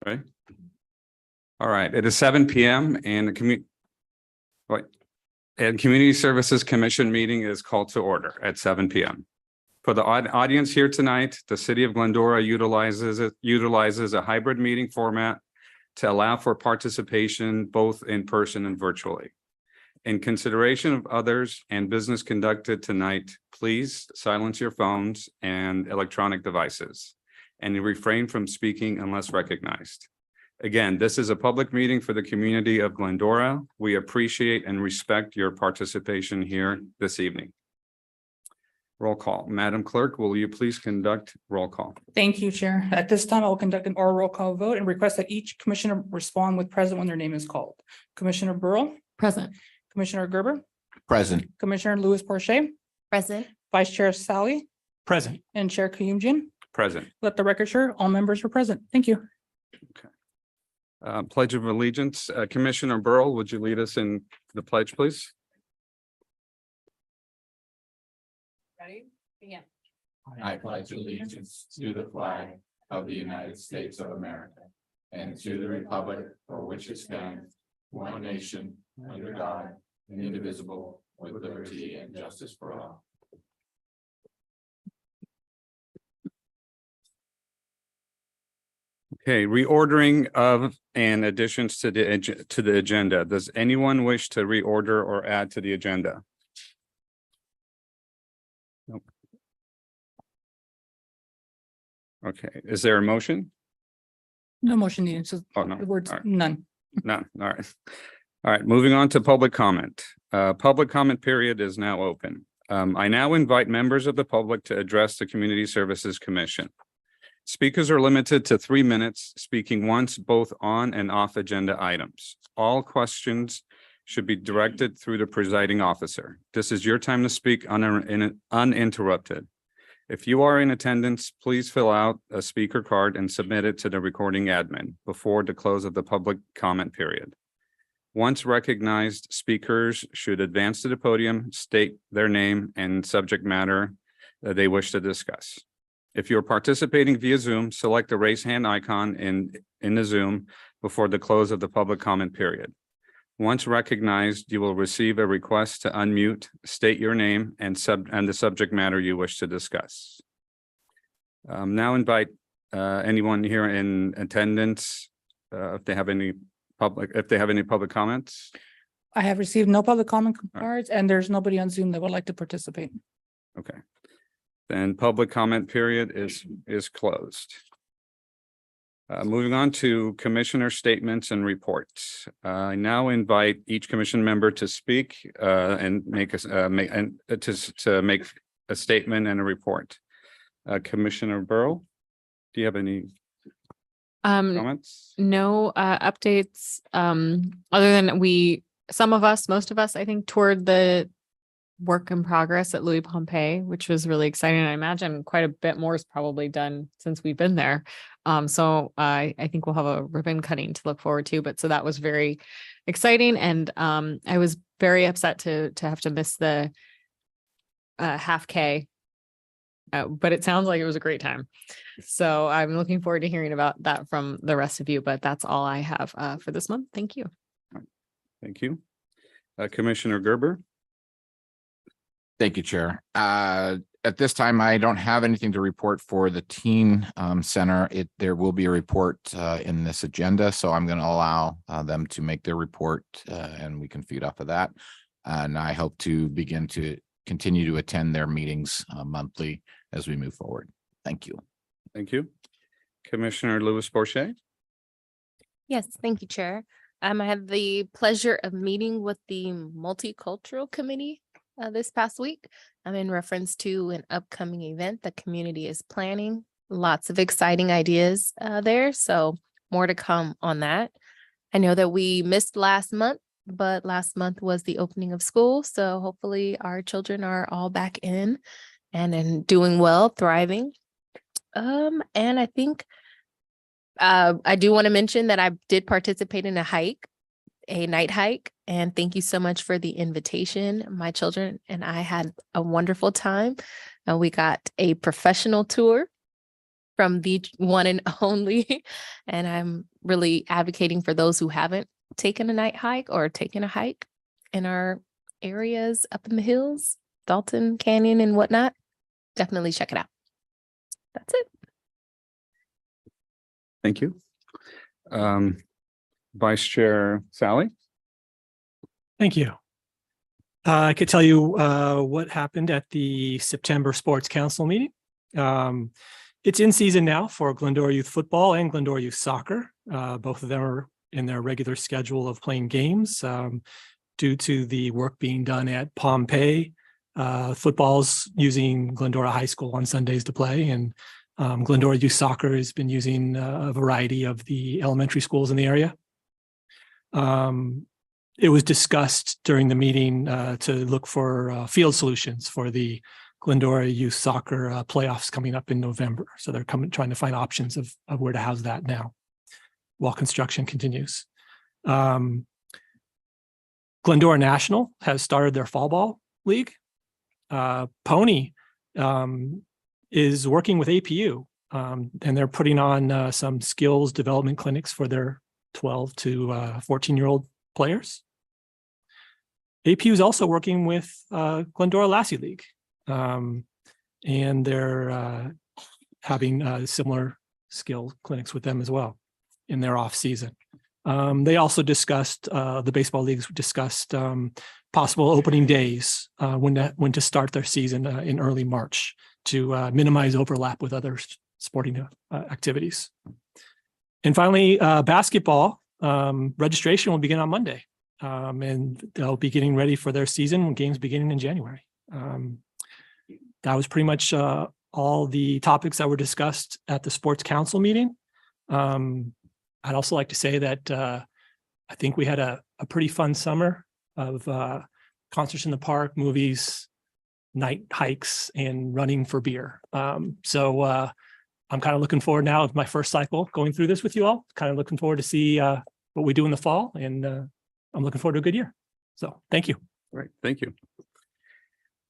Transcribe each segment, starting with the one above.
Okay. All right, it is 7 p.m. and the Community Services Commission meeting is called to order at 7 p.m. For the audience here tonight, the City of Glendora utilizes a hybrid meeting format to allow for participation both in person and virtually. In consideration of others and business conducted tonight, please silence your phones and electronic devices and refrain from speaking unless recognized. Again, this is a public meeting for the community of Glendora. We appreciate and respect your participation here this evening. Roll call. Madam Clerk, will you please conduct roll call? Thank you, Chair. At this time, I will conduct an oral roll call vote and request that each commissioner respond with present when their name is called. Commissioner Burrow. Present. Commissioner Gerber. Present. Commissioner Louis Porcher. Present. Vice Chair Sally. Present. And Chair Kayumjian. Present. Let the record show all members are present. Thank you. Pledge of Allegiance. Commissioner Burrow, would you lead us in the pledge, please? Ready? Yeah. I pledge allegiance to the flag of the United States of America and to the republic for which it stands, one nation, under God, indivisible, with liberty and justice for all. Okay, reordering of and additions to the agenda. Does anyone wish to reorder or add to the agenda? Nope. Okay, is there a motion? No motion needed. So Oh, no. the words All right. none. No, all right. All right, moving on to public comment. Public comment period is now open. I now invite members of the public to address the Community Services Commission. Speakers are limited to 3 minutes, speaking once both on and off agenda items. All questions should be directed through the presiding officer. This is your time to speak uninterrupted. If you are in attendance, please fill out a speaker card and submit it to the recording admin before the close of the public comment period. Once recognized, speakers should advance to the podium, state their name and subject matter that they wish to discuss. If you're participating via Zoom, select the raise hand icon in the Zoom before the close of the public comment period. Once recognized, you will receive a request to unmute, state your name and the subject matter you wish to discuss. Now invite anyone here in attendance if they have any public comments. I have received no public comment cards and there's nobody on Zoom that would like to participate. Okay. Then public comment period is closed. Moving on to commissioner statements and reports. I now invite each commission member to speak and make a statement and a report. Commissioner Burrow, do you have any comments? No updates other than most of us, I think, toured the work in progress at Louis Pompey, which was really exciting. I imagine quite a bit more is probably done since we've been there. So I think we'll have a ribbon cutting to look forward to, but so that was very exciting. And I was very upset to have to miss the half K, but it sounds like it was a great time. So I'm looking forward to hearing about that from the rest of you, but that's all I have for this month. Thank you. Thank you. Commissioner Gerber. Thank you, Chair. At this time, I don't have anything to report for the teen center. There will be a report in this agenda, so I'm going to allow them to make their report and we can feed off of that. And I hope to begin to continue to attend their meetings monthly as we move forward. Thank you. Thank you. Commissioner Louis Porcher. Yes, thank you, Chair. I had the pleasure of meeting with the Multicultural Committee this past week. I'm in reference to an upcoming event the community is planning. Lots of exciting ideas there, so more to come on that. I know that we missed last month, but last month was the opening of school, so hopefully our children are all back in and doing well, thriving. And I think I do want to mention that I did participate in a night hike, and thank you so much for the invitation. My children and I had a wonderful time. We got a professional tour from the one and only. And I'm really advocating for those who haven't taken a night hike or taken a hike in our areas up in the hills, Dalton Canyon and whatnot. Definitely check it out. That's it. Thank you. Vice Chair Sally? Thank you. I could tell you what happened at the September Sports Council meeting. It's in season now for Glendora Youth Football and Glendora Youth Soccer. Both of them are in their regular schedule of playing games. Due to the work being done at Pompey, football's using Glendora High School on Sundays to play, and Glendora Youth Soccer has been using a variety of the elementary schools in the area. It was discussed during the meeting to look for field solutions for the Glendora Youth Soccer playoffs coming up in November. So they're trying to find options of where to house that now while construction continues. Glendora National has started their fall ball league. Pony is working with APU, and they're putting on some skills development clinics for their 12 to 14-year-old players. APU is also working with Glendora Lassie League, and they're having similar skill clinics with them as well in their off season. They also discussed, the baseball leagues discussed possible opening days when to start their season in early March to minimize overlap with other sporting activities. And finally, basketball registration will begin on Monday, and they'll be getting ready for their season when games beginning in January. That was pretty much all the topics that were discussed at the Sports Council meeting. I'd also like to say that I think we had a pretty fun summer of concerts in the park, movies, night hikes, and running for beer. So I'm kind of looking forward now of my first cycle going through this with you all. Kind of looking forward to see what we do in the fall, and I'm looking forward to a good year. So thank you. Great, thank you.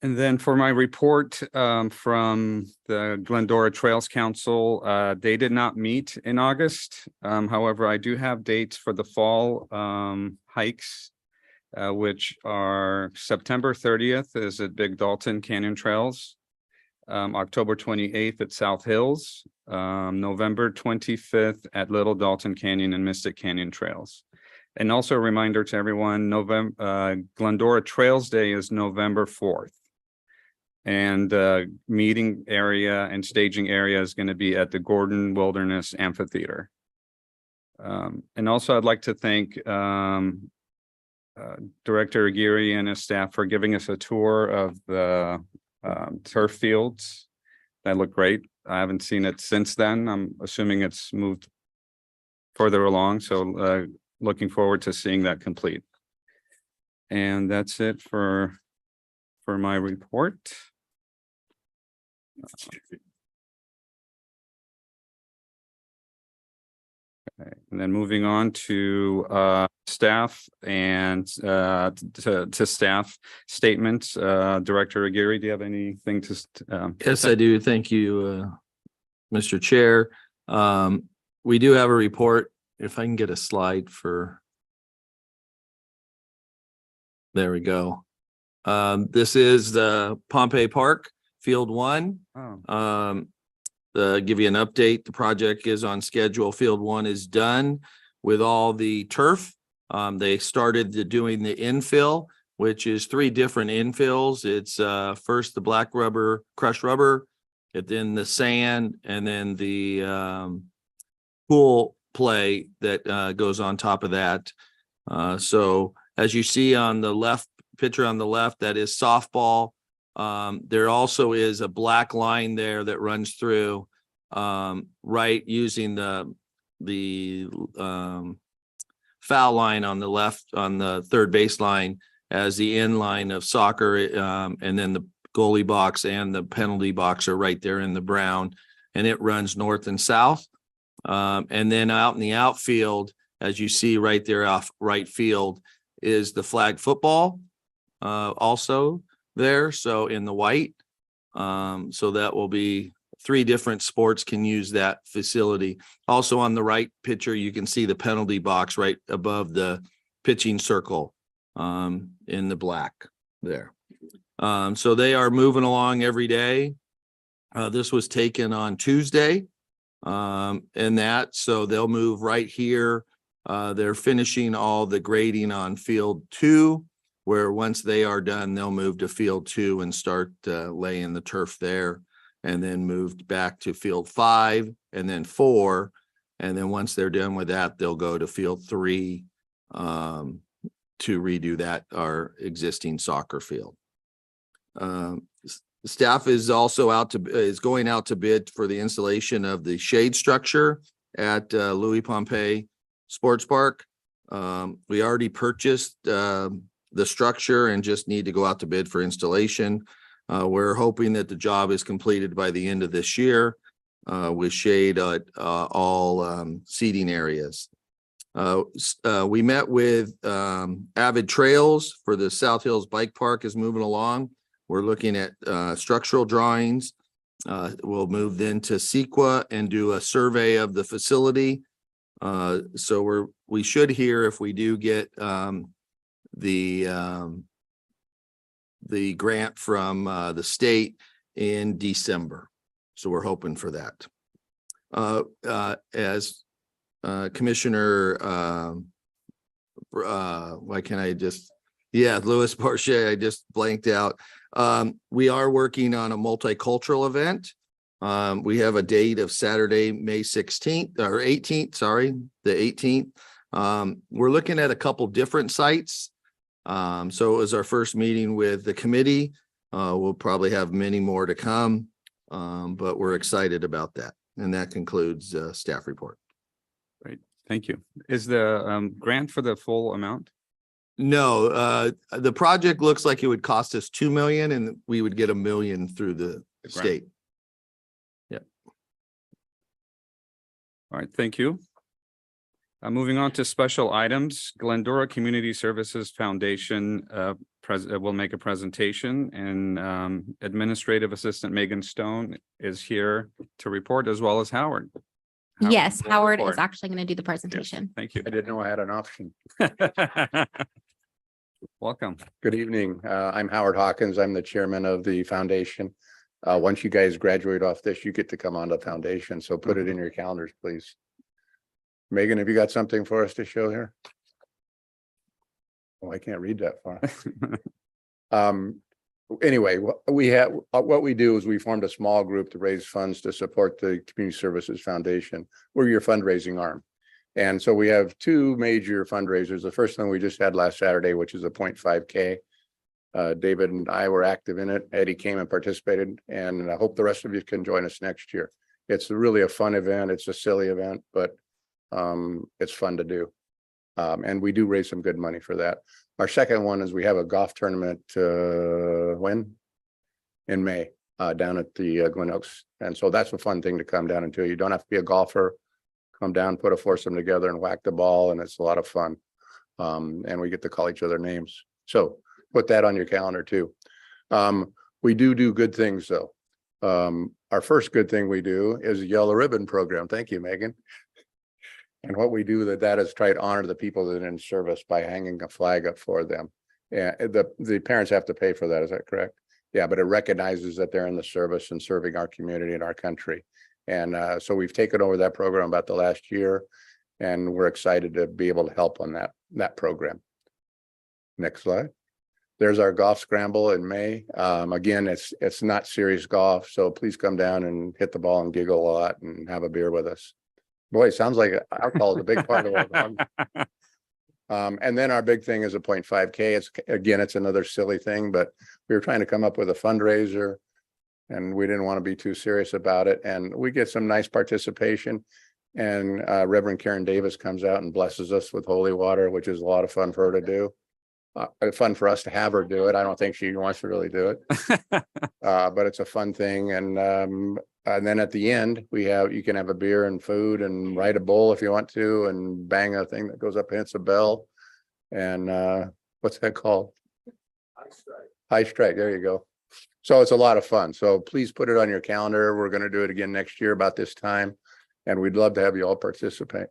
And then for my report from the Glendora Trails Council, they did not meet in August. However, I do have dates for the fall hikes, which are September 30th is at Big Dalton Canyon Trails, October 28th at South Hills, November 25th at Little Dalton Canyon and Mystic Canyon Trails. And also a reminder to everyone, Glendora Trails Day is November 4th. And meeting area and staging area is going to be at the Gordon Wilderness Amphitheater. And also I'd like to thank Director Aguirre and his staff for giving us a tour of the turf fields. That look great. I haven't seen it since then. I'm assuming it's moved further along. So looking forward to seeing that complete. And that's it for my report. Okay, and then moving on to staff and to staff statements. Director Aguirre, do you have anything to? Yes, I do. Thank you, Mr. Chair. We do have a report. If I can get a slide for. There we go. This is the Pompey Park, Field 1. Oh. Give you an update. The project is on schedule. Field 1 is done with all the turf. They started doing the infill, which is 3 different infills. It's first the black rubber, crushed rubber, and then the sand, and then the pool play that goes on top of that. So as you see on the left picture on the left, that is softball. There also is a black line there that runs through right using the foul line on the left on the third baseline as the end line of soccer, and then the goalie box and the penalty box are right there in the brown, and it runs north and south. And then out in the outfield, as you see right there off right field, is the flag football also there, so in the white. So that will be 3 different sports can use that facility. Also on the right picture, you can see the penalty box right above the pitching circle in the black there. So they are moving along every day. This was taken on Tuesday. So they'll move right here. They're finishing all the grading on field 2, where once they are done, they'll move to field 2 and start laying the turf there, and then moved back to field 5 and then 4. And then once they're done with that, they'll go to field 3 to redo that, our existing soccer field. Staff is also going out to bid for the installation of the shade structure at Louis Pompey Sports Park. We already purchased the structure and just need to go out to bid for installation. We're hoping that the job is completed by the end of this year with shade at all seating areas. We met with Avid Trails for the South Hills Bike Park is moving along. We're looking at structural drawings. We'll move then to Sequa and do a survey of the facility. So we should hear if we do get the grant from the state in December. So we're hoping for that. As Commissioner, why can't I just, Louis Porche, I just blanked out. We are working on a multicultural event. We have a date of Saturday, May 16th or 18th, sorry, the 18th. We're looking at a couple different sites. So it was our first meeting with the committee. We'll probably have many more to come, but we're excited about that. And that concludes staff report. Great, thank you. Is the grant for the full amount? No, the project looks like it would cost us 2 million and we would get $1 million through the grant. state. All right, thank you. Moving on to special items, Glendora Community Services Foundation will make a presentation, and Administrative Assistant Megan Stone is here to report, as well as Howard. Yes, will Howard is report. actually going to do the presentation. Thank you. I didn't know I had an option. Welcome. Good evening. I'm Howard Hawkins. I'm the chairman of the foundation. Once you guys graduate off this, you get to come on the foundation. So put it in your calendars, please. Megan, have you got something for us to show here? Oh, I can't read that far. Anyway, what we do is we formed a small group to raise funds to support the Community Services Foundation. We're your fundraising arm. And so we have 2 major fundraisers. The first one we just had last Saturday, which is a 0.5K. David and I were active in it. Eddie came and participated, and I hope the rest of you can join us next year. It's really a fun event. It's a silly event, but it's fun to do. And we do raise some good money for that. Our second one is we have a golf tournament when? In May, down at the Glen Oaks. And so that's a fun thing to come down and do. You don't have to be a golfer. Come down, put a foursome together and whack the ball, and it's a lot of fun. And we get to call each other names. So put that on your calendar too. We do good things though. Our first good thing we do is a yellow ribbon program. Thank you, Megan. And what we do that is try to honor the people that are in service by hanging a flag up for them. Yeah, the parents have to pay for that. Is that correct? Yeah, but it recognizes that they're in the service and serving our community and our country. And so we've taken over that program about the last year, and we're excited to be able to help on that program. Next slide. There's our golf scramble in May. Again, it's not serious golf, so please come down and hit the ball and giggle a lot and have a beer with us. Boy, it sounds like alcohol is a big part of it. And then our big thing is a 0.5K. It's another silly thing, but we were trying to come up with a fundraiser and we didn't want to be too serious about it. And we get some nice participation, and Reverend Karen Davis comes out and blesses us with holy water, which is a lot of fun for her to do. Fun for us to have her do it. I don't think she wants to really do it, but it's a fun thing. And then at the end, you can have a beer and food and ride a bull if you want to, and bang a thing that goes up and hits a bell. And what's that called? High strike. There you go. So it's a lot of fun. So please put it on your calendar. We're going to do it again next year about this time. And we'd love to have you all participate.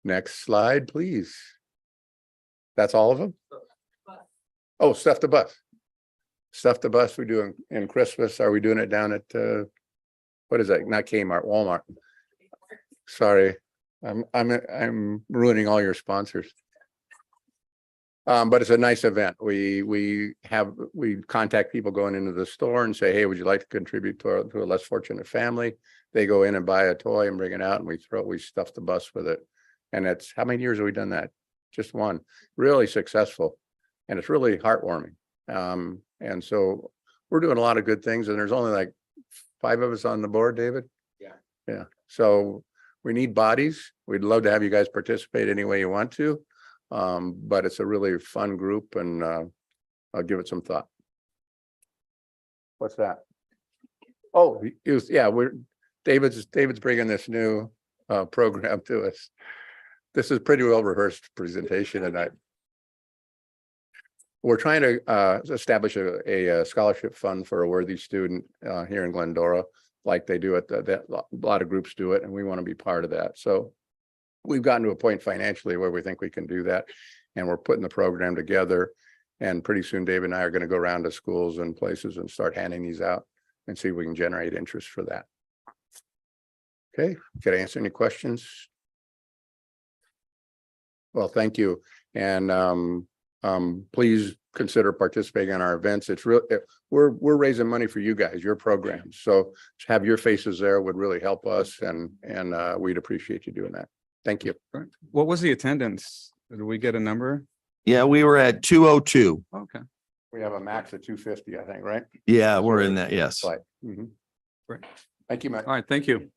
Next slide, please. That's all of them? Oh, Stuff the Bus. Stuff the Bus we do in Christmas. Are we doing it down at, what is that? Not Kmart, Walmart. Sorry, I'm ruining all your sponsors. But it's a nice event. We contact people going into the store and say, hey, would you like to contribute to a less fortunate family? They go in and buy a toy and bring it out and we stuff the bus with it. And it's, how many years have we done that? Just one. Really successful. And it's really heartwarming. And so we're doing a lot of good things, and there's only like 5 of us on the board, David. Yeah. So we need bodies. We'd love to have you guys participate any way you want to. But it's a really fun group, and I'll give it some thought. What's that? Oh, David's bringing this new program to us. This is pretty well rehearsed presentation, and we're trying to establish a scholarship fund for a worthy student here in Glendora, like they do at a lot of groups do it, and we want to be part of that. So we've gotten to a point financially where we think we can do that, and we're putting the program together. And pretty soon, Dave and I are going to go around to schools and places and start handing these out and see if we can generate interest for that. Okay, can I answer any questions? Well, thank you. And please consider participating in our events. It's real. We're raising money for you guys, your programs. So to have your faces there would really help us, and we'd appreciate you doing that. Thank you. Right. What was the attendance? Did we get a number? Yeah, we were at 202. Okay. We have a max of 250, I think, right? Yeah, we're in that. Yes. Right. Mhm. Great. Thank you, Matt. All right, thank you.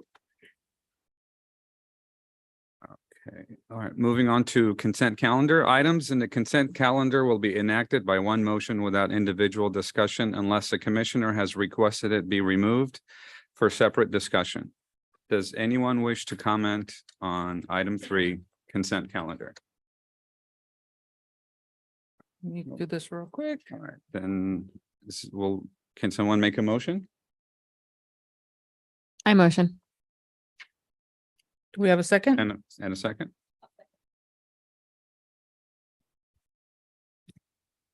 Okay, all right, moving on to consent calendar. Items in the consent calendar will be enacted by one motion without individual discussion unless the commissioner has requested it be removed for separate discussion. Does anyone wish to comment on item 3, consent calendar? Let me do this real quick. All right, then can someone make a motion? I motion. Do we have a second? And a second?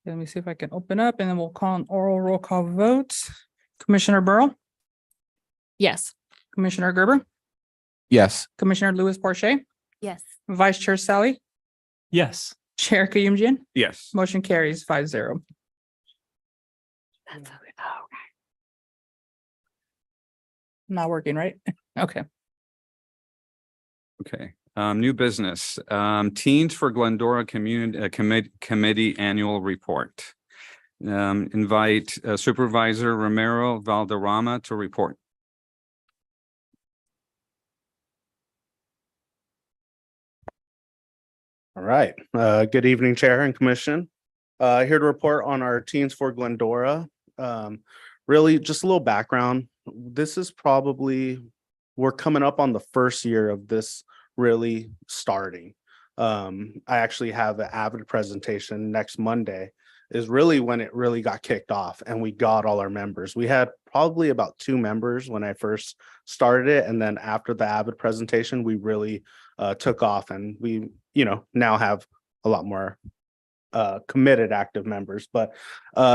Let me see if I can open up, and then we'll call an oral roll call vote. Commissioner Burrow, Yes. Commissioner Gerber, Yes. Commissioner Louis Porche, Yes. Vice Chair Sally, Yes. Chair Kayumjian. Yes. Motion carries 5-0. That's okay. Oh, okay. Not working, right? Okay. Okay, new business, Teens for Glendora Community Committee Annual Report. Invite Supervisor Romero Valderrama to report. All right, good evening, Chair and Commission. Here to report on our Teens for Glendora. Really just a little background. This is we're coming up on the first year of this really starting. I actually have an AVID presentation next Monday is really when it really got kicked off, and we got all our members. We had probably about 2 members when I first started it. And then after the AVID presentation, we really took off, and we, now have a lot more committed active members. But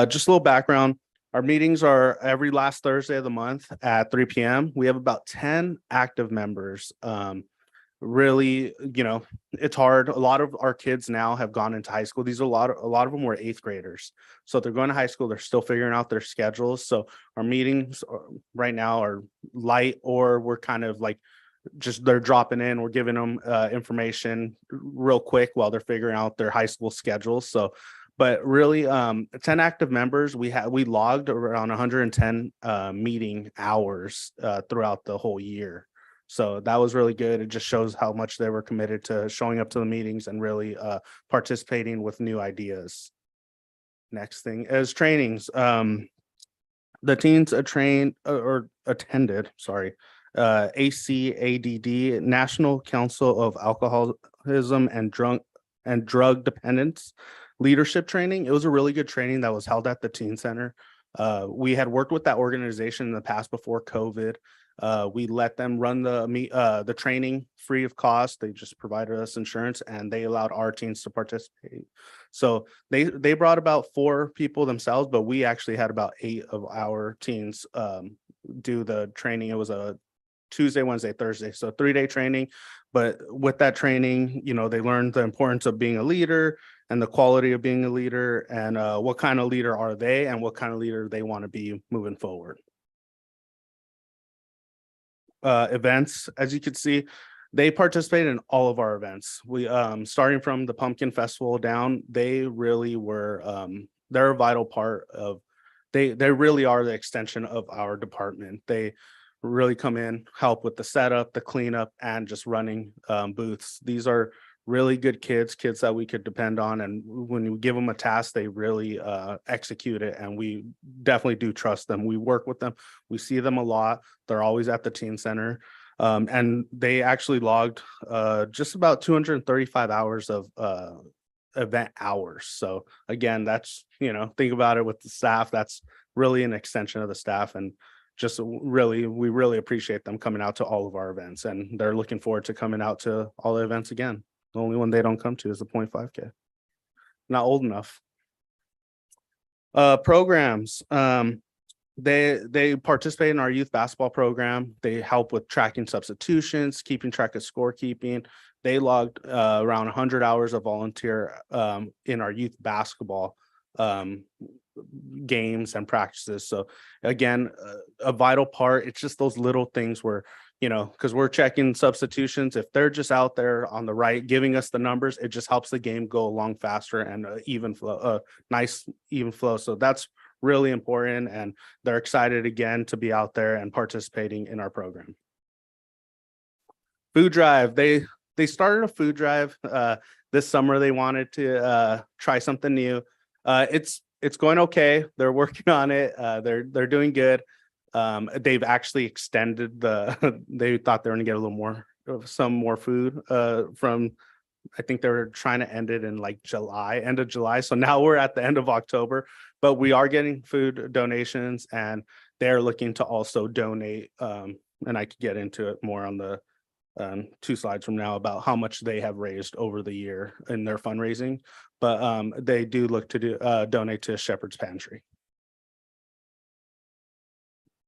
just a little background. Our meetings are every last Thursday of the month at 3 p.m. We have about 10 active members. Really, it's hard. A lot of our kids now have gone into high school. These are a lot of them were 8th graders. So they're going to high school. They're still figuring out their schedules. So our meetings right now are light, or we're kind of like just they're dropping in. We're giving them information real quick while they're figuring out their high school schedules. So but really 10 active members. We logged around 110 meeting hours throughout the whole year. So that was really good. It just shows how much they were committed to showing up to the meetings and really participating with new ideas. Next thing is trainings. The teens attended, ACADD, National Council of Alcoholism and Drug Dependence Leadership Training. It was a really good training that was held at the Teen Center. We had worked with that organization in the past before COVID. We let them run the training free of cost. They just provided us insurance and they allowed our teams to participate. So they brought about 4 people themselves, but we actually had about 8 of our teams do the training. It was a Tuesday, Wednesday, Thursday, so 3-day training. But with that training, you know, they learned the importance of being a leader and the quality of being a leader, and what kind of leader are they and what kind of leader they want to be moving forward. Events, as you can see, they participated in all of our events. We starting from the Pumpkin Festival down, they really were they're a vital part of, they really are the extension of our department. They really come in, help with the setup, the cleanup, and just running booths. These are really good kids that we could depend on, and when you give them a task, they really execute it, and we definitely do trust them. We work with them, we see them a lot. They're always at the teen center, and they actually logged just about 235 hours of event hours. So again, that's, you know, think about it with the staff, that's really an extension of the staff, and just really, we really appreciate them coming out to all of our events, and they're looking forward to coming out to all the events again. The only one they don't come to is the 0.5K. Not old enough. Programs. They participate in our youth basketball program. They help with tracking substitutions, keeping track of scorekeeping. They logged around 100 hours of volunteer in our youth basketball games and practices. So again, a vital part. It's just those little things where, you know, because we're checking substitutions. If they're just out there on the right, giving us the numbers, it just helps the game go along faster and even flow, nice even flow. So that's really important. And they're excited again to be out there and participating in our program. Food drive. They started a food drive this summer. They wanted to try something new. It's going okay. They're working on it. They're doing good. They've actually extended they thought they were gonna get a little more, some more food from, I think they were trying to end it in like end of July. So now we're at the end of October, but we are getting food donations, and they're looking to also donate. And I could get into it more on the 2 slides from now about how much they have raised over the year in their fundraising, but they do look to donate to Shepherd's Pantry.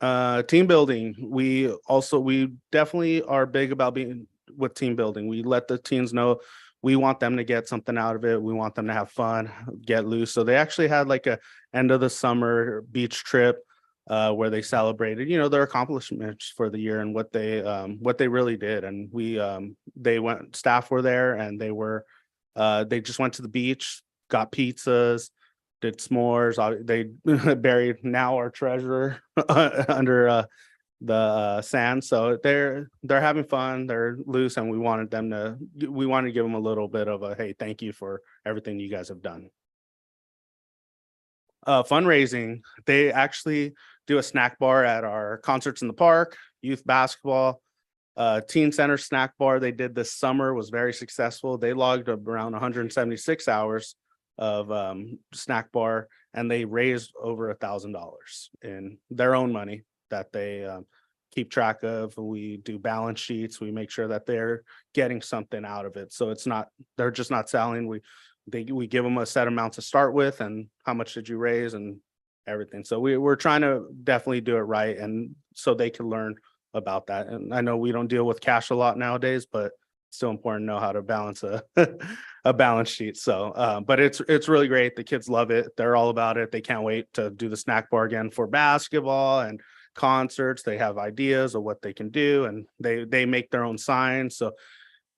Team building. We definitely are big about being with team building. We let the teens know we want them to get something out of it. We want them to have fun, get loose. So they actually had like a end of the summer beach trip where they celebrated, you know, their accomplishments for the year and what they really did. And staff were there, and they just went to the beach, got pizzas, did s'mores. They buried now our treasurer under the sand. So they're having fun, they're loose, and we wanted to give them a little bit of a, hey, thank you for everything you guys have done. Fundraising. They actually do a snack bar at our concerts in the park, youth basketball, teen center snack bar they did this summer was very successful. They logged around 176 hours of snack bar, and they raised over $1,000 in their own money that they keep track of. We do balance sheets. We make sure that they're getting something out of it. So they're just not selling. We give them a set amount to start with, and how much did you raise and everything. So we're trying to definitely do it right, and so they can learn about that. And I know we don't deal with cash a lot nowadays, but it's still important to know how to balance a balance sheet. So, but it's really great. The kids love it. They're all about it. They can't wait to do the snack bar again for basketball and concerts. They have ideas of what they can do, and they make their own signs. So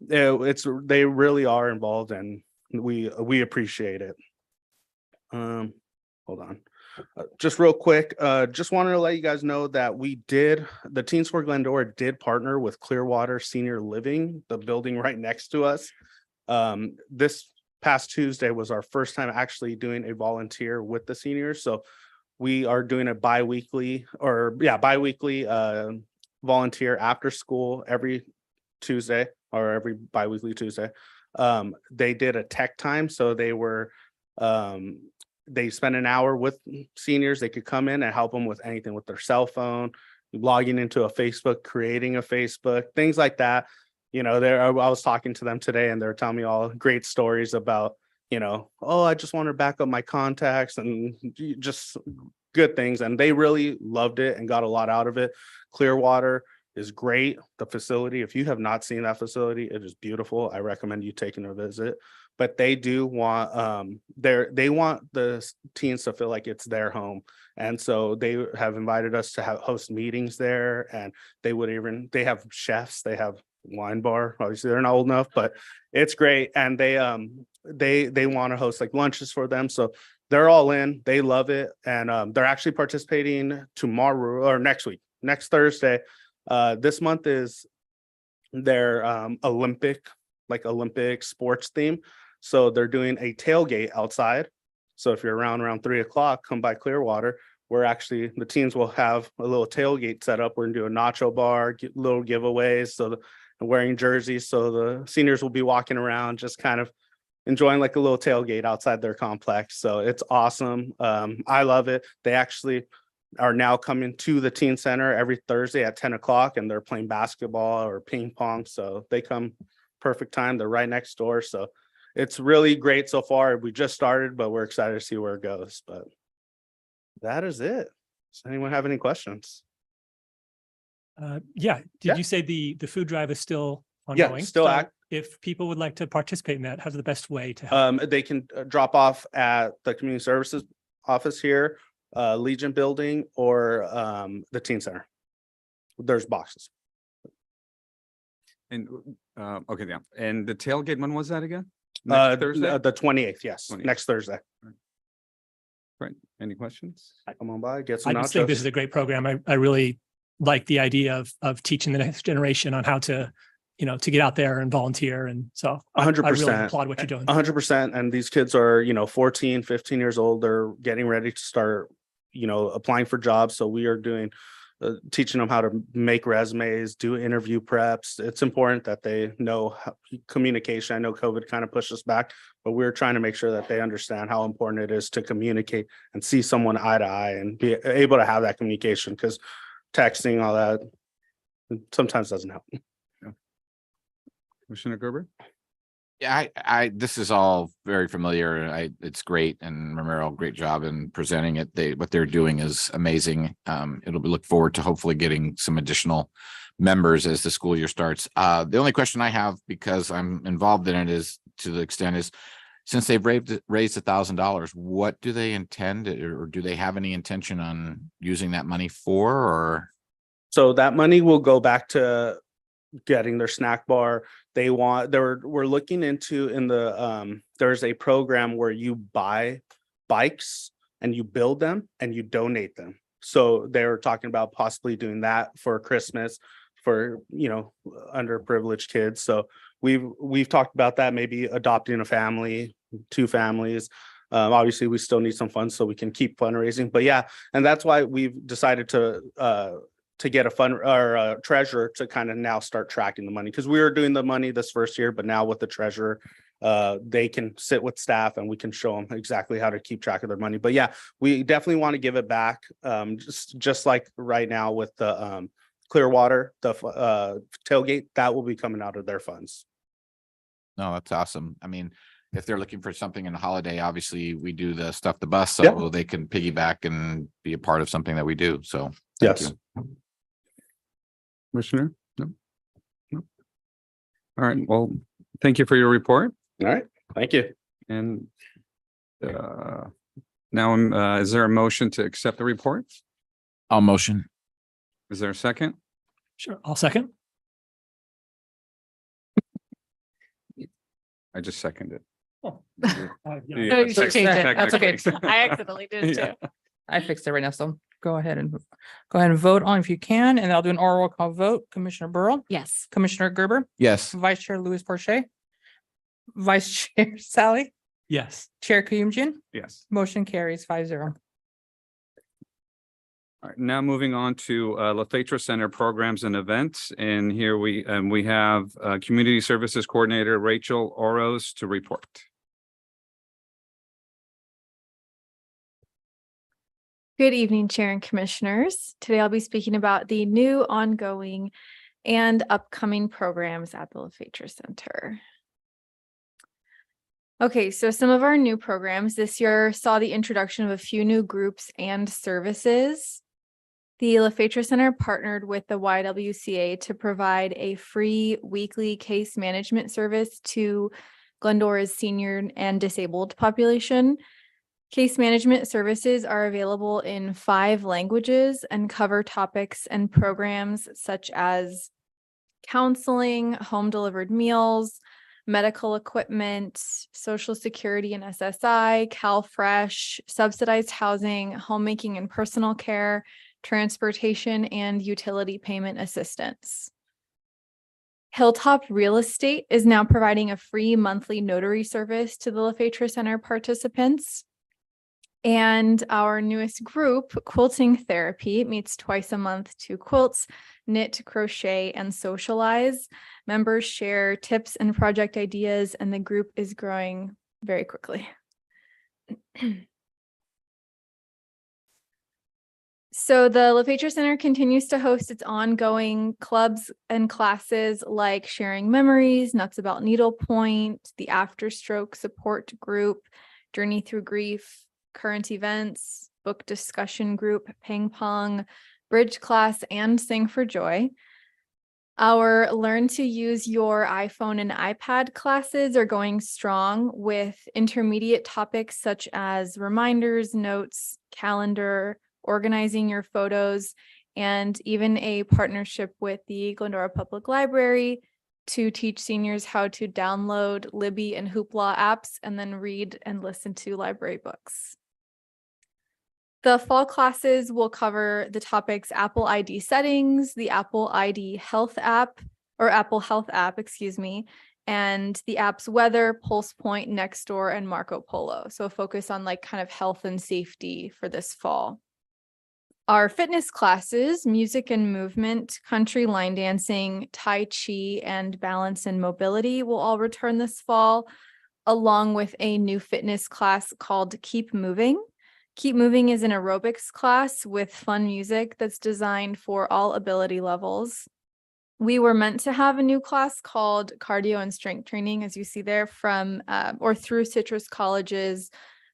they really are involved, and we appreciate it. Hold on. Just real quick, just wanted to let you guys know that the Teens for Glendora did partner with Clearwater Senior Living, the building right next to us. This past Tuesday was our first time actually doing a volunteer with the seniors. So we are doing a bi-weekly volunteer after school every Tuesday, or every bi-weekly Tuesday. They did a tech time. So they were they spend an hour with seniors. They could come in and help them with anything with their cell phone, logging into a Facebook, creating a Facebook, things like that. You know, I was talking to them today and they're telling me all great stories about, you know, oh, I just want to back up my contacts and just good things. And they really loved it and got a lot out of it. Clearwater is great. The facility, if you have not seen that facility, it is beautiful. I recommend you taking a visit. But they do want they want the teens to feel like it's their home. And so they have invited us to host meetings there, and they have chefs, they have wine bar. Obviously they're not old enough, but it's great. And they want to host like lunches for them. So they're all in, they love it. And they're actually participating tomorrow or next week, next Thursday. This month is their Olympic sports theme. So they're doing a tailgate outside. So if you're around 3:00, come by Clearwater. The teens will have a little tailgate set up. We're gonna do a nacho bar, little giveaways. So wearing jerseys. So the seniors will be walking around, just kind of enjoying like a little tailgate outside their complex. So it's awesome. I love it. They actually are now coming to the teen center every Thursday at 10:00, and they're playing basketball or ping pong. So they come perfect time. They're right next door. So it's really great so far. We just started, but we're excited to see where it goes. But that is it. Does anyone have any questions? Yeah, Yeah. did you say the food drive is still Yeah, ongoing? still So act- if people would like to participate in that, how's the best way to help? They can drop off at the community services office here, Legion Building, or the teen center. There's boxes. And, okay, yeah. And the tailgate, when was that again? Next Thursday? The 28th, yes, 28th. next Thursday. Right. Any questions? Come on by, get I some just think this is nachos. a great program. I really like the idea of teaching the next generation on how to, to get out there and volunteer. And so I really 100%. applaud what you're doing. 100%. And these kids are, 14, 15 years old. They're getting ready to start, applying for jobs. So we are doing, teaching them how to make resumes, do interview preps. It's important that they know communication. I know COVID kind of pushed us back, but we're trying to make sure that they understand how important it is to communicate and see someone eye to eye and be able to have that communication, because texting, all that sometimes doesn't help. Commissioner Gerber? Yeah, this is all very familiar. It's great. And Romero, great job in presenting it. What they're doing is amazing. Look forward to hopefully getting some additional members as the school year starts. The only question I have, because I'm involved in it, is to the extent is, since they've raised $1,000, what do they intend, or do they have any intention on using that money for, or? So that money will go back to getting their snack bar. We're looking into there's a program where you buy bikes and you build them and you donate them. So they're talking about possibly doing that for Christmas for, underprivileged kids. So we've talked about that, maybe adopting a family, 2 families. Obviously we still need some funds so we can keep fundraising, but yeah. And that's why we've decided to get a fund or a treasurer to kind of now start tracking the money, because we were doing the money this first year, but now with the treasurer, they can sit with staff and we can show them exactly how to keep track of their money. But yeah, we definitely want to give it back. Just like right now with the Clearwater, the tailgate, that will be coming out of their funds. No, that's awesome. I mean, if they're looking for something in the holiday, obviously we do the stuff the bus, so they can piggyback and be a part of something that we do. So thank you. Commissioner? No? No? All right. Well, thank you for your report. All right, thank you. And now, is there a motion to accept the report? I'll motion. Is there a second? Sure, I'll second. I just seconded. Oh. Yeah, No, you should change it. That's okay. technically. I accidentally did it Yeah. too. I fixed it right now, so go ahead and vote on if you can, and I'll do an oral call vote. Commissioner Burrow, Yes. Commissioner Gerber, Yes. Vice Chair Louis Porche, Vice Chair Sally, Yes. Chair Kuyumjin, Yes. motion carries 5-0. All right, now moving on to La Thetra Center Programs and Events. And here we have Community Services Coordinator Rachel Oros to report. Good evening, Chair and Commissioners. Today I'll be speaking about the new, ongoing, and upcoming programs at the LaFetra Center. Okay, so some of our new programs this year saw the introduction of a few new groups and services. The LaFetra Center partnered with the YWCA to provide a free weekly case management service to Glendora's senior and disabled population. Case management services are available in 5 languages and cover topics and programs such as counseling, home delivered meals, medical equipment, Social Security and SSI, CalFresh, subsidized housing, homemaking and personal care, transportation, and utility payment assistance. Hilltop Real Estate is now providing a free monthly notary service to the LaFetra Center participants. And our newest group, Quilting Therapy, meets twice a month to quilts, knit, crochet, and socialize. Members share tips and project ideas, and the group is growing very quickly. So the LaFetra Center continues to host its ongoing clubs and classes like Sharing Memories, Nuts About Needlepoint, the Afterstroke Support Group, Journey Through Grief, Current Events, Book Discussion Group, Ping Pong, Bridge Class, and Sing for Joy. Our Learn to Use Your iPhone and iPad classes are going strong with intermediate topics such as reminders, notes, calendar, organizing your photos, and even a partnership with the Glendora Public Library to teach seniors how to download Libby and Hoopla apps and then read and listen to library books. The fall classes will cover the topics Apple ID settings, the Apple ID Health app, or Apple Health app, excuse me, and the app's weather, Pulse Point, Nextdoor, and Marco Polo. So a focus on like kind of health and safety for this fall. Our fitness classes, music and movement, country line dancing, Tai Chi, and balance and mobility will all return this fall, along with a new fitness class called Keep Moving. Keep Moving is an aerobics class with fun music that's designed for all ability levels. We were meant to have a new class called Cardio and Strength Training, as you see there, from or through Citrus College's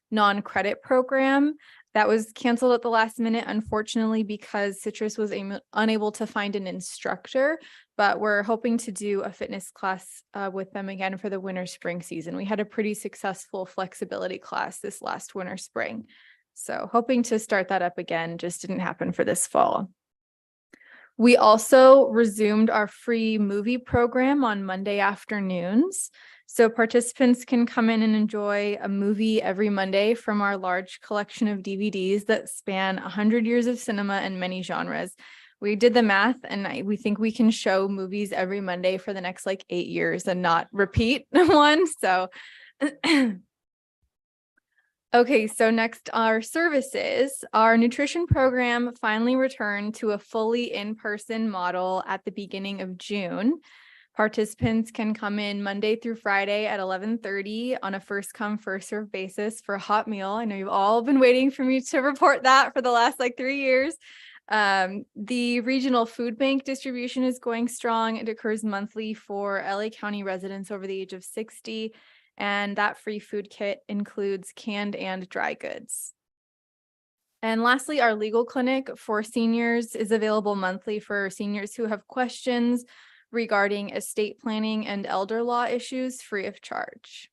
non-credit program. That was canceled at the last minute, unfortunately, because Citrus was unable to find an instructor, but we're hoping to do a fitness class with them again for the winter spring season. We had a pretty successful flexibility class this last winter spring. So hoping to start that up again, just didn't happen for this fall. We also resumed our free movie program on Monday afternoons. So participants can come in and enjoy a movie every Monday from our large collection of DVDs that span 100 years of cinema and many genres. We did the math and we think we can show movies every Monday for the next like 8 years and not repeat one. So okay, so next our services. Our nutrition program finally returned to a fully in-person model at the beginning of June. Participants can come in Monday through Friday at 11:30 on a first come, first serve basis for a hot meal. I know you've all been waiting for me to report that for the last like 3 years. The regional food bank distribution is going strong. It occurs monthly for LA County residents over the age of 60. And that free food kit includes canned and dry goods. And lastly, our legal clinic for seniors is available monthly for seniors who have questions regarding estate planning and elder law issues free of charge.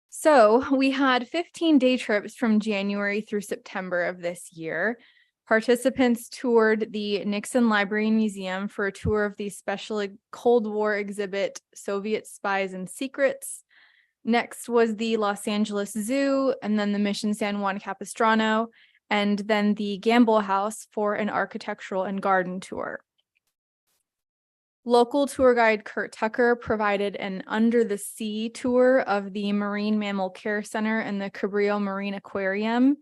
So we had 15 day trips from January through September of this year. Participants toured the Nixon Library and Museum for a tour of the special Cold War exhibit, Soviet Spies and Secrets. Next was the Los Angeles Zoo, and then the Mission San Juan Capistrano, and then the Gamble House for an architectural and garden tour. Local tour guide Kurt Tucker provided an under the sea tour of the Marine Mammal Care Center and the Cabrillo Marine Aquarium.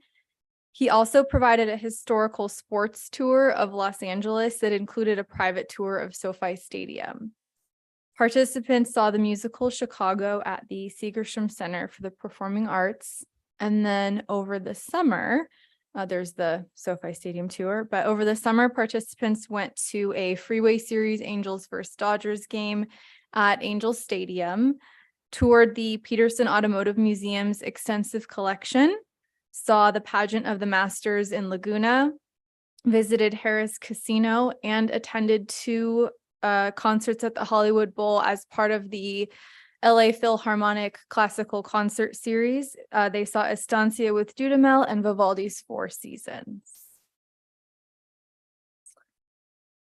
He also provided a historical sports tour of Los Angeles that included a private tour of SoFi Stadium. Participants saw the musical Chicago at the Segerstrom Center for the Performing Arts. And then over the summer, there's the SoFi Stadium tour, but over the summer, participants went to a Freeway Series Angels versus Dodgers game at Angels Stadium, toured the Peterson Automotive Museum's extensive collection, saw the pageant of the Masters in Laguna, visited Harris Casino, and attended 2 concerts at the Hollywood Bowl as part of the LA Philharmonic Classical Concert Series. They saw Estancia with Dudamel and Vivaldi's Four Seasons.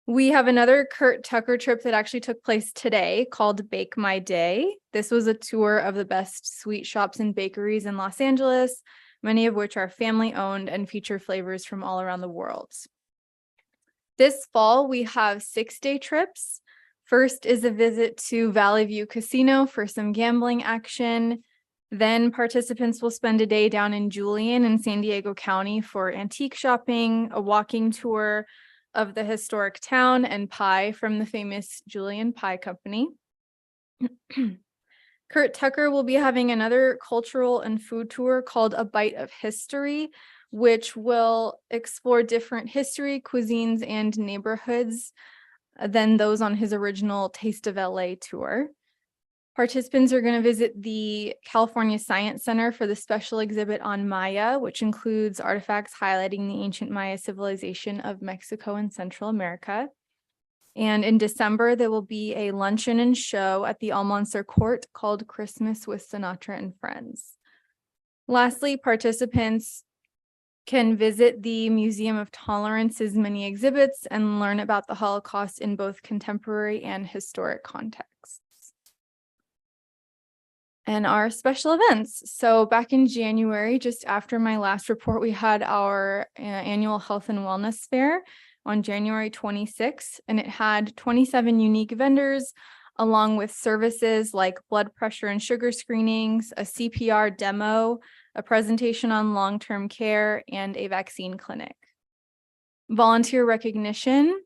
We have another Kurt Tucker trip that actually took place today called Bake My Day. This was a tour of the best sweet shops and bakeries in Los Angeles, many of which are family owned and feature flavors from all around the world. This fall, we have 6-day trips. First is a visit to Valley View Casino for some gambling action. Then participants will spend a day down in Julian in San Diego County for antique shopping, a walking tour of the historic town, and pie from the famous Julian Pie Company. Kurt Tucker will be having another cultural and food tour called A Bite of History, which will explore different history, cuisines, and neighborhoods than those on his original Taste of LA tour. Participants are going to visit the California Science Center for the special exhibit on Maya, which includes artifacts highlighting the ancient Maya civilization of Mexico and Central America. And in December, there will be a luncheon and show at the Almanzar Court called Christmas with Sinatra and Friends. Lastly, participants can visit the Museum of Tolerance's many exhibits and learn about the Holocaust in both contemporary and historic contexts. And our special events. So back in January, just after my last report, we had our annual Health and Wellness Fair on January 26th, and it had 27 unique vendors, along with services like blood pressure and sugar screenings, a CPR demo, a presentation on long-term care, and a vaccine clinic. Volunteer recognition.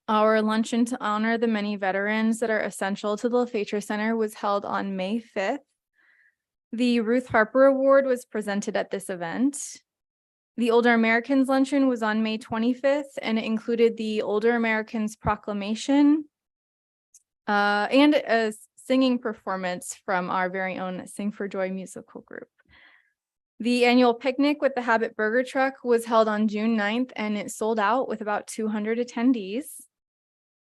Our luncheon to honor the many veterans that are essential to the LaFetra Center was held on May 5th. The Ruth Harper Award was presented at this event. The Older Americans Luncheon was on May 25th, and it included the Older Americans Proclamation and a singing performance from our very own Sing for Joy musical group. The annual picnic with the Habit Burger Truck was held on June 9th, and it sold out with about 200 attendees.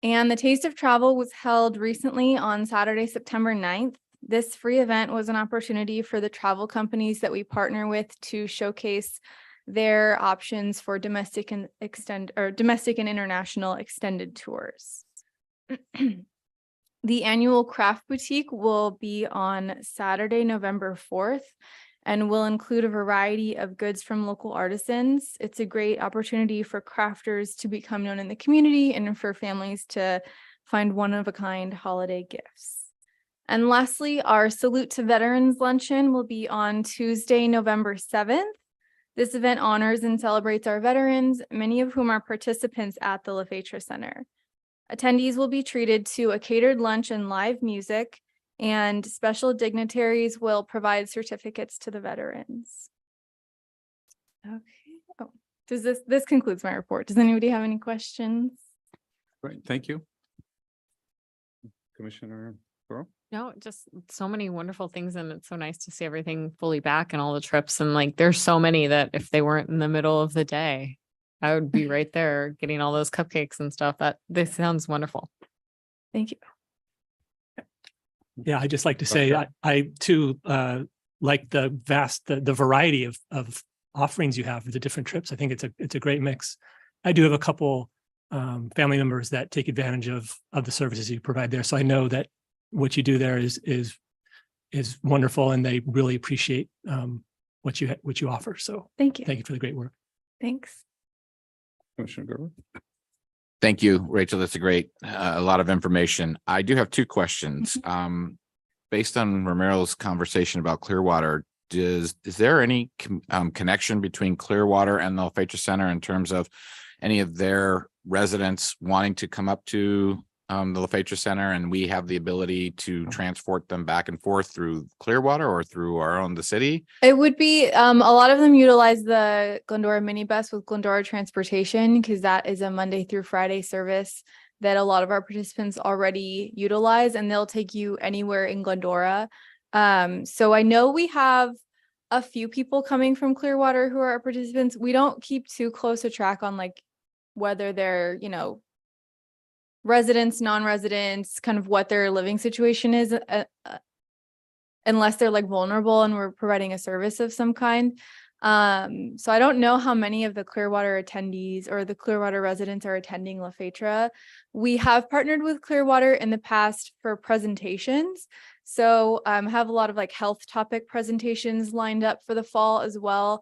And the Taste of Travel was held recently on Saturday, September 9th. This free event was an opportunity for the travel companies that we partner with to showcase their options for domestic and international extended tours. The annual craft boutique will be on Saturday, November 4th, and will include a variety of goods from local artisans. It's a great opportunity for crafters to become known in the community and for families to find one-of-a-kind holiday gifts. And lastly, our Salute to Veterans Luncheon will be on Tuesday, November 7th. This event honors and celebrates our veterans, many of whom are participants at the LaFetra Center. Attendees will be treated to a catered lunch and live music, and special dignitaries will provide certificates to the veterans. Okay. Oh, this concludes my report. Does anybody have any questions? Great, thank you. Commissioner Burrow? No, just so many wonderful things, and it's so nice to see everything fully back and all the trips. And like, there's so many that if they weren't in the middle of the day, I would be right there getting all those cupcakes and stuff. This sounds wonderful. Thank you. Yeah, I just like to say, I too like the variety of offerings you have for the different trips. I think it's a great mix. I do have a couple family members that take advantage of the services you provide there. So I know that what you do there is wonderful, and they really appreciate what you offer. So Thank you. thank you for the great work. Thanks. Commissioner Gerber? Thank you, Rachel. That's a lot of information. I do have 2 questions. Based on Romero's conversation about Clearwater, is there any connection between Clearwater and the LaFetra Center in terms of any of their residents wanting to come up to the LaFetra Center, and we have the ability to transport them back and forth through Clearwater or through the city? It would be, a lot of them utilize the Glendora minibus with Glendora Transportation because that is a Monday through Friday service that a lot of our participants already utilize, and they'll take you anywhere in Glendora. So I know we have a few people coming from Clearwater who are our participants. We don't keep too close a track on like whether they're, residents, non-residents, kind of what their living situation is, unless they're like vulnerable and we're providing a service of some kind. So I don't know how many of the Clearwater attendees or the Clearwater residents are attending LaFetra. We have partnered with Clearwater in the past for presentations. So have a lot of like health topic presentations lined up for the fall as well.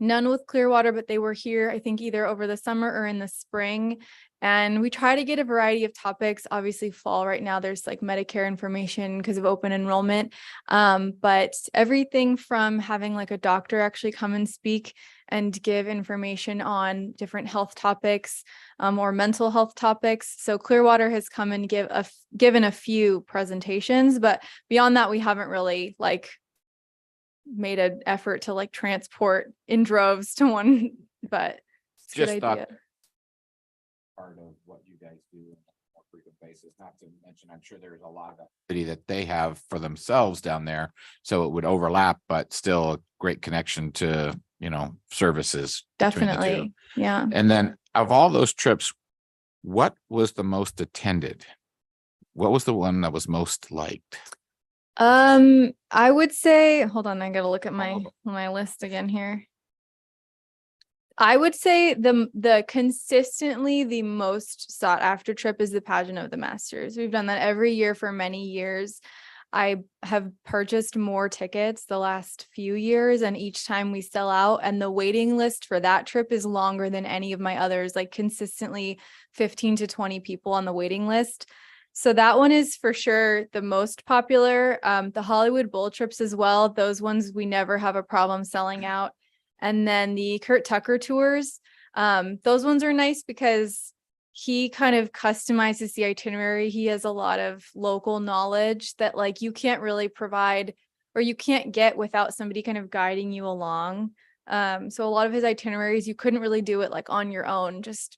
None with Clearwater, but they were here, I think, either over the summer or in the spring. And we try to get a variety of topics. Obviously, fall right now, there's like Medicare information because of open enrollment. But everything from having like a doctor actually come and speak and give information on different health topics or mental health topics. So Clearwater has come and given a few presentations, but beyond that, we haven't really like made an effort to like transport in droves to one, but it's a good Just thought idea. part of what you guys do on a more frequent basis, not to mention, I'm sure there's a lot of activity that they have for themselves down there. So it would overlap, but still a great connection to, services. between the two. Definitely. Yeah. And then of all those trips, what was the most attended? What was the one that was most liked? I would say, hold on, I gotta look at my list again here. I would say the consistently the most sought after trip is the Pageant of the Masters. We've done that every year for many years. I have purchased more tickets the last few years, and each time we sell out, and the waiting list for that trip is longer than any of my others, like consistently 15 to 20 people on the waiting list. So that one is for sure the most popular. The Hollywood Bowl trips as well. Those ones we never have a problem selling out. And then the Kurt Tucker tours. Those ones are nice because he kind of customizes the itinerary. He has a lot of local knowledge that like you can't really provide or you can't get without somebody kind of guiding you along. So a lot of his itineraries, you couldn't really do it like on your own, just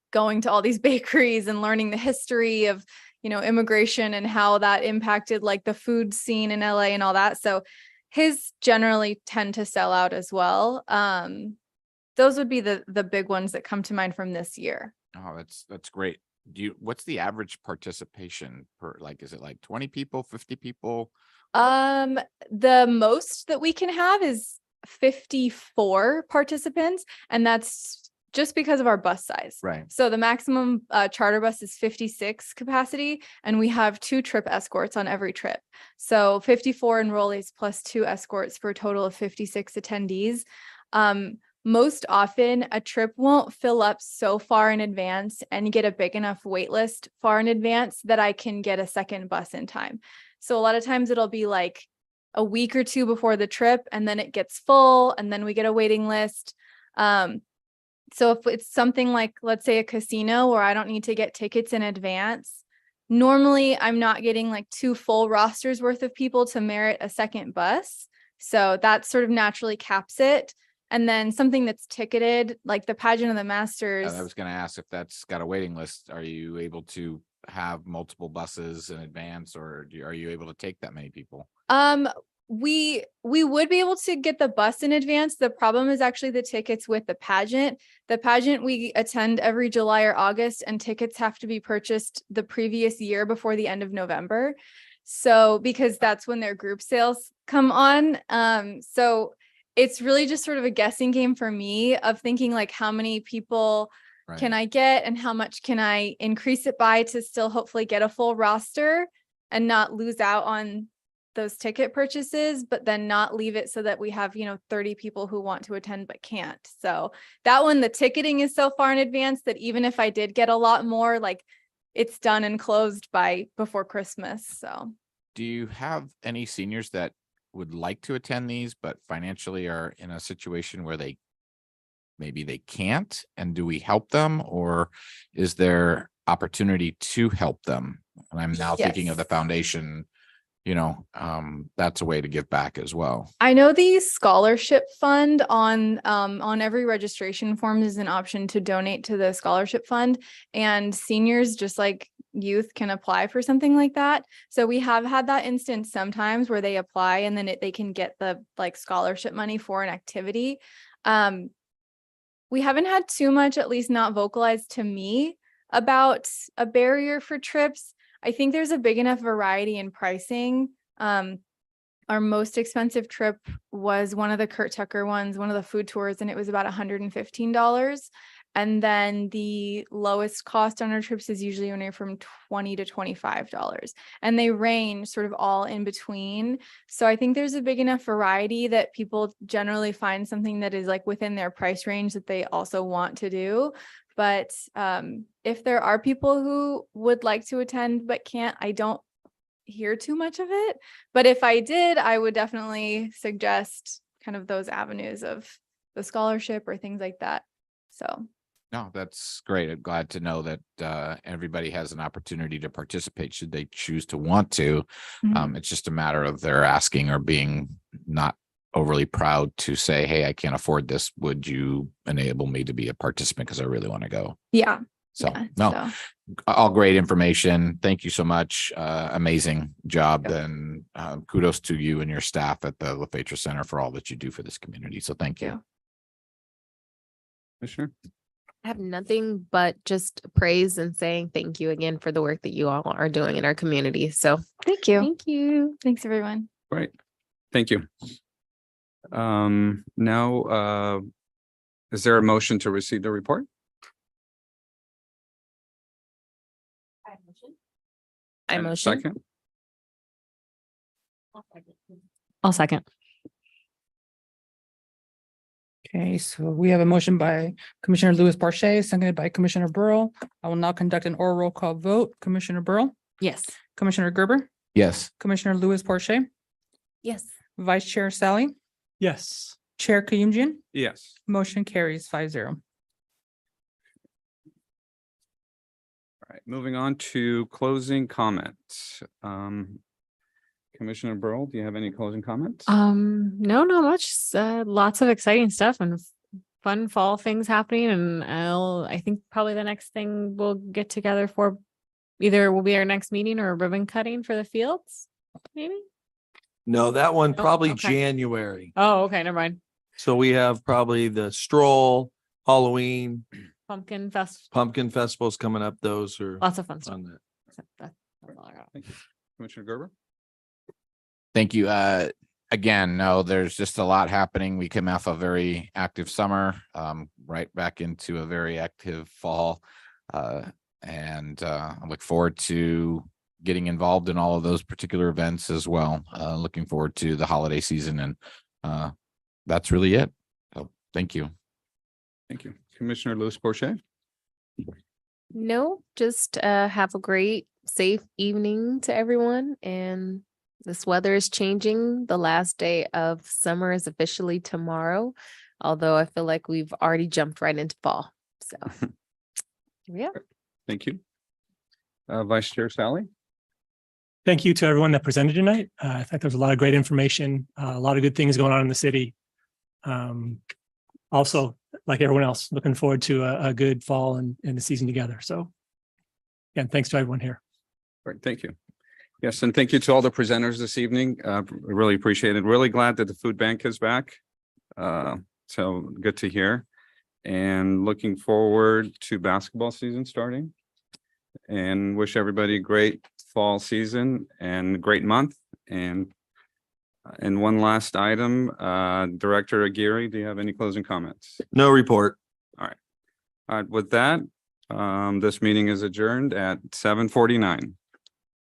going to all these bakeries and learning the history of, immigration and how that impacted like the food scene in LA and all that. So his generally tend to sell out as well. Those would be the big ones that come to mind from this year. Oh, that's great. What's the average participation per, like, is it like 20 people, 50 people? The most that we can have is 54 participants, and that's just because of our bus size. Right. So the maximum charter bus is 56 capacity, and we have 2 trip escorts on every trip. So 54 enrollees plus 2 escorts for a total of 56 attendees. Most often a trip won't fill up so far in advance and get a big enough wait list far in advance that I can get a second bus in time. So a lot of times it'll be like a week or 2 before the trip, and then it gets full, and then we get a waiting list. So if it's something like, let's say, a casino where I don't need to get tickets in advance, normally I'm not getting like 2 full rosters worth of people to merit a second bus. So that sort of naturally caps it. And then something that's ticketed, like the Pageant of the Masters. I was going to ask if that's got a waiting list. Are you able to have multiple buses in advance, or are you able to take that many people? We would be able to get the bus in advance. The problem is actually the tickets with the pageant. The pageant we attend every July or August, and tickets have to be purchased the previous year before the end of November. So because that's when their group sales come on. So it's really just sort of a guessing game for me of thinking like how many people can I get and how much can I increase it by to still hopefully get a full roster and not lose out on those ticket purchases, but then not leave it so that we have, 30 people who want to attend but can't. So that one, the ticketing is so far in advance that even if I did get a lot more, like it's done and closed by before Christmas. So Do you have any seniors that would like to attend these, but financially are in a situation where maybe they can't? And do we help them, or is there opportunity to help them. And I'm now thinking of the Yes. foundation, that's a way to give back as well. I know the scholarship fund on every registration form is an option to donate to the scholarship fund, and seniors, just like youth, can apply for something like that. So we have had that instance sometimes where they apply and then they can get the like scholarship money for an activity. We haven't had too much, at least not vocalized to me, about a barrier for trips. I think there's a big enough variety in pricing. Our most expensive trip was one of the Kurt Tucker ones, one of the food tours, and it was about $115. And then the lowest cost on our trips is usually only from $20 to $25. And they range sort of all in between. So I think there's a big enough variety that people generally find something that is like within their price range that they also want to do. But if there are people who would like to attend but can't, I don't hear too much of it. But if I did, I would definitely suggest kind of those avenues of the scholarship or things like that. So. No, that's great. I'm glad to know that everybody has an opportunity to participate should they choose to want to. Mhm. It's just a matter of their asking or being not overly proud to say, hey, I can't afford this. Would you enable me to be a participant? Because I really want to go. Yeah. So, yeah, no, so. all great information. Thank you so much. Amazing job. And kudos to you and your staff at the LaFetra Center for all that you do for this community. So thank you. Commissioner? I have nothing but just praise and saying thank you again for the work that you all are doing in our community. So Thank you. thank you. Thanks, everyone. Great. Thank you. Now, is there a motion to receive the report? I And motion. Second, I'll second. Okay, so we have a motion by Commissioner Lewis Parche, seconded by Commissioner Burrow. I will now conduct an oral roll call vote. Commissioner Burrow, Yes. Commissioner Gerber, Yes. Commissioner Lewis Parche, Yes. Vice Chair Sally, Yes. Chair Kayumjian, yes. motion carries 5-0. All right, moving on to closing comments. Commissioner Burrow, do you have any closing comments? No, not much. Lots of exciting stuff and fun fall things happening. And I think probably the next thing we'll get together for either will be our next meeting or a ribbon cutting for the fields, maybe. No, that one No? probably Okay. January. Oh, okay, never mind. So we have probably the stroll, Halloween, Pumpkin Fest, pumpkin festivals coming up. Those are lots of fun stuff. on that. That's all I got. Thank you. Commissioner Gerber? Thank you. Again, no, there's just a lot happening. We came off a very active summer, right back into a very active fall. And I look forward to getting involved in all of those particular events as well. Looking forward to the holiday season, and that's really it. So thank you. Thank you. Commissioner Lewis Porche? No, just have a great, safe evening to everyone. And this weather is changing. The last day of summer is officially tomorrow, although I feel like we've already jumped right into fall. So here we are. Thank you. Vice Chair Sally? Thank you to everyone that presented tonight. I think there's a lot of great information, a lot of good things going on in the city. Also, like everyone else, looking forward to a good fall and the season together. So again, thanks to everyone here. Great, thank you. Yes, and thank you to all the presenters this evening. We really appreciate it. Really glad that the food bank is back. So good to hear. And looking forward to basketball season starting. And wish everybody a great fall season and great month. And one last item, Director Aguirre, do you have any closing comments? No report. All right, with that, this meeting is adjourned at 7:49.